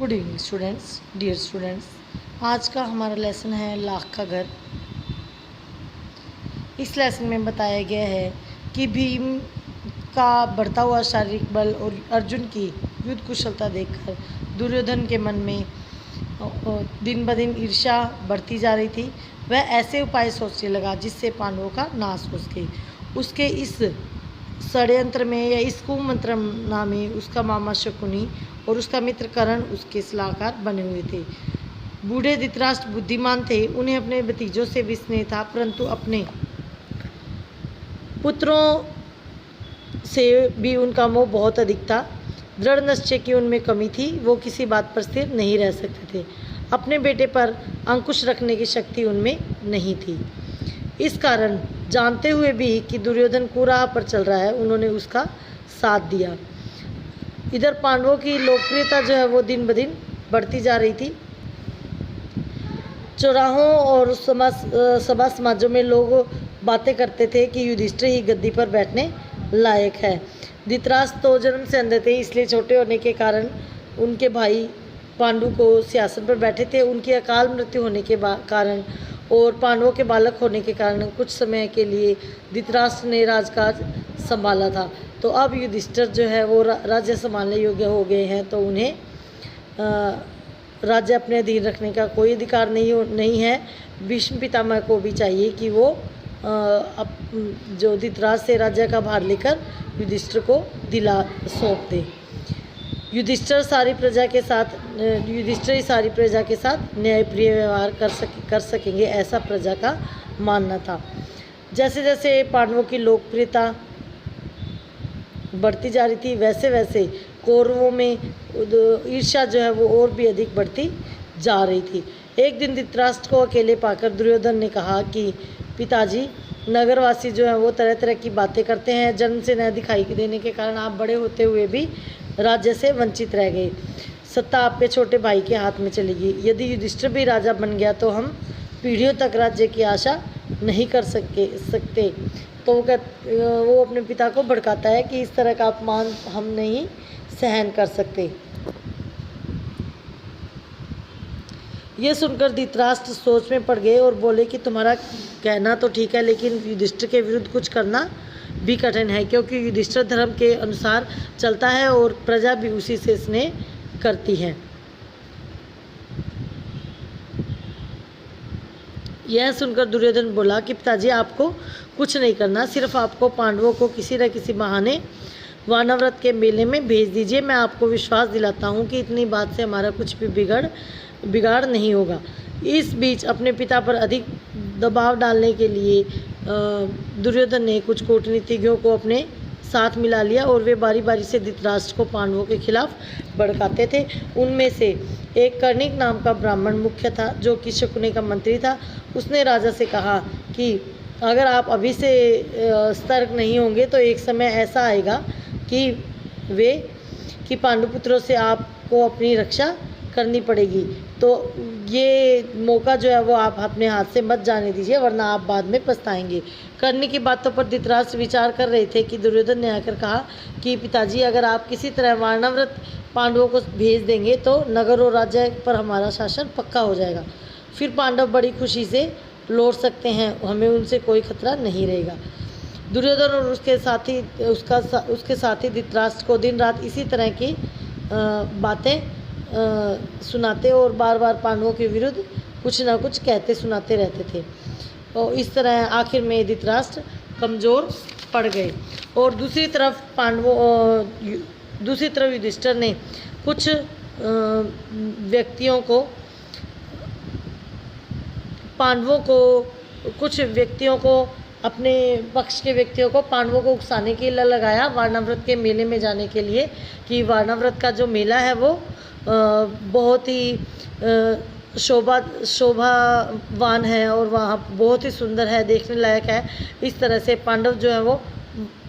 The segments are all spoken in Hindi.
Good evening students, dear students. आज का हमारा लेसन है लाख का घर। इस लेसन में बताया गया है कि भीम का बढ़ता हुआ शारीरिक बल और अर्जुन की युद्ध कुशलता देखकर दुर्योधन के मन में दिन ब दिन ईर्ष्या बढ़ती जा रही थी। वह ऐसे उपाय सोचने लगा जिससे पांडवों का नाश हो सके। उसके इस षड्यंत्र में या इस कुमंत्रणा में उसका मामा शकुनी और उसका मित्र कर्ण उसके सलाहकार बने हुए थे। बूढ़े धृतराष्ट्र बुद्धिमान थे, उन्हें अपने भतीजों से भी स्नेह था, परंतु अपने पुत्रों से भी उनका मोह बहुत अधिक था। दृढ़ निश्चय की उनमें कमी थी, वो किसी बात पर स्थिर नहीं रह सकते थे। अपने बेटे पर अंकुश रखने की शक्ति उनमें नहीं थी। इस कारण जानते हुए भी कि दुर्योधन कुराह पर चल रहा है, उन्होंने उसका साथ दिया। इधर पांडवों की लोकप्रियता जो है वो दिन ब दिन बढ़ती जा रही थी। चौराहों और सभा समाजों में लोग बातें करते थे कि युधिष्ठिर ही गद्दी पर बैठने लायक है। धृतराष्ट्र तो जन्म से अंधे थे, इसलिए छोटे होने के कारण उनके भाई पांडु को सिंहासन पर बैठे थे। उनकी अकाल मृत्यु होने के कारण और पांडवों के बालक होने के कारण कुछ समय के लिए धृतराष्ट्र ने राजकाज संभाला था। तो अब युधिष्ठिर जो है वो राज्य संभालने योग्य हो गए हैं, तो उन्हें राज्य अपने अधीन रखने का कोई अधिकार नहीं है। भीष्म पितामह को भी चाहिए कि वो जो धृतराष्ट्र से राज्य का भार लेकर युधिष्ठिर को सौंप दे। युधिष्ठिर ही सारी प्रजा के साथ न्यायप्रिय व्यवहार कर सकेंगे, ऐसा प्रजा का मानना था। जैसे जैसे पांडवों की लोकप्रियता बढ़ती जा रही थी, वैसे वैसे कौरवों में ईर्ष्या जो है वो और भी अधिक बढ़ती जा रही थी। एक दिन धृतराष्ट्र को अकेले पाकर दुर्योधन ने कहा कि पिताजी, नगरवासी जो है वो तरह तरह की बातें करते हैं। जन्म से न दिखाई देने के कारण आप बड़े होते हुए भी राज्य से वंचित रह गए। सत्ता आपके छोटे भाई के हाथ में चली गई। यदि युधिष्ठिर भी राजा बन गया तो हम पीढ़ियों तक राज्य की आशा नहीं कर सकते। तो वो अपने पिता को भड़काता है कि इस तरह का अपमान हम नहीं सहन कर सकते। ये सुनकर धृतराष्ट्र सोच में पड़ गए और बोले कि तुम्हारा कहना तो ठीक है, लेकिन युधिष्ठिर के विरुद्ध कुछ करना भी कठिन है, क्योंकि युधिष्ठिर धर्म के अनुसार चलता है और प्रजा भी उसी से स्नेह करती है। यह सुनकर दुर्योधन बोला कि पिताजी, आपको कुछ नहीं करना, सिर्फ आपको पांडवों को किसी न किसी बहाने वानव्रत के मेले में भेज दीजिए। मैं आपको विश्वास दिलाता हूँ कि इतनी बात से हमारा कुछ भी बिगाड़ नहीं होगा। इस बीच अपने पिता पर अधिक दबाव डालने के लिए दुर्योधन ने कुछ कूटनीतिज्ञों को अपने साथ मिला लिया और वे बारी बारी से धृतराष्ट्र को पांडवों के खिलाफ भड़काते थे। उनमें से एक कर्णिक नाम का ब्राह्मण मुख्य था, जो कि शकुनी का मंत्री था। उसने राजा से कहा कि अगर आप अभी से सतर्क नहीं होंगे तो एक समय ऐसा आएगा कि पांडुपुत्रों से आपको अपनी रक्षा करनी पड़ेगी। तो ये मौका जो है वो आप अपने हाथ से मत जाने दीजिए, वरना आप बाद में पछताएंगे। कर्णी की बातों पर धृतराष्ट्र विचार कर रहे थे कि दुर्योधन ने आकर कहा कि पिताजी, अगर आप किसी तरह वानव्रत पांडवों को भेज देंगे तो नगर और राज्य पर हमारा शासन पक्का हो जाएगा। फिर पांडव बड़ी खुशी से लौट सकते हैं, हमें उनसे कोई खतरा नहीं रहेगा। दुर्योधन और उसके साथी धृतराष्ट्र को दिन रात इसी तरह की बातें सुनाते और बार बार पांडवों के विरुद्ध कुछ ना कुछ कहते सुनाते रहते थे। और इस तरह आखिर में धृतराष्ट्र कमज़ोर पड़ गए। और दूसरी तरफ युधिष्ठिर ने कुछ व्यक्तियों को अपने पक्ष के व्यक्तियों को पांडवों को उकसाने के लिए लगाया वानव्रत के मेले में जाने के लिए, कि वानव्रत का जो मेला है वो बहुत ही शोभावान है और वहाँ बहुत ही सुंदर है, देखने लायक है। इस तरह से पांडव जो है वो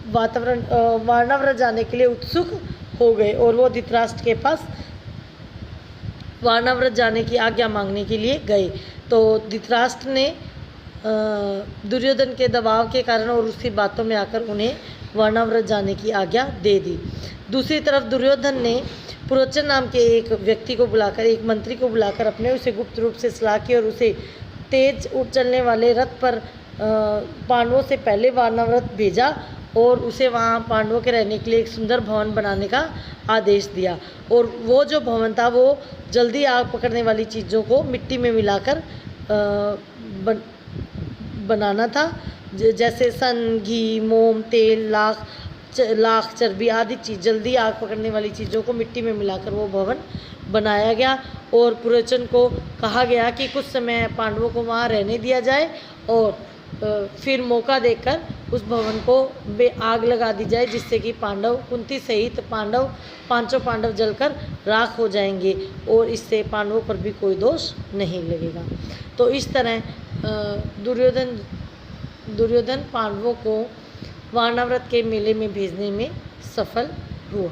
वानव्रत जाने के लिए उत्सुक हो गए और वो धृतराष्ट्र के पास वानव्रत जाने की आज्ञा मांगने के लिए गए। तो धृतराष्ट्र ने दुर्योधन के दबाव के कारण और उसकी बातों में आकर उन्हें वानव्रत जाने की आज्ञा दे दी। दूसरी तरफ दुर्योधन ने पुरोचन नाम के एक व्यक्ति को बुलाकर, एक मंत्री को बुलाकर अपने उसे गुप्त रूप से सलाह की और उसे तेज उठ चलने वाले रथ पर पांडवों से पहले वानरवत भेजा और उसे वहाँ पांडवों के रहने के लिए एक सुंदर भवन बनाने का आदेश दिया। और वो जो भवन था वो जल्दी आग पकड़ने वाली चीज़ों को मिट्टी में मिलाकर बनाना था, जैसे सन, घी, मोम, तेल, लाख, चर्बी आदि चीज़ जल्दी आग पकड़ने वाली चीज़ों को मिट्टी में मिलाकर वो भवन बनाया गया। और पुरोचन को कहा गया कि कुछ समय पांडवों को वहाँ रहने दिया जाए और फिर मौका देखकर उस भवन को आग लगा दी जाए, जिससे कि पांडव, कुंती सहित पांचों पांडव जलकर राख हो जाएंगे और इससे पांडवों पर भी कोई दोष नहीं लगेगा। तो इस तरह दुर्योधन पांडवों को वानाव्रत के मेले में भेजने में सफल हुआ।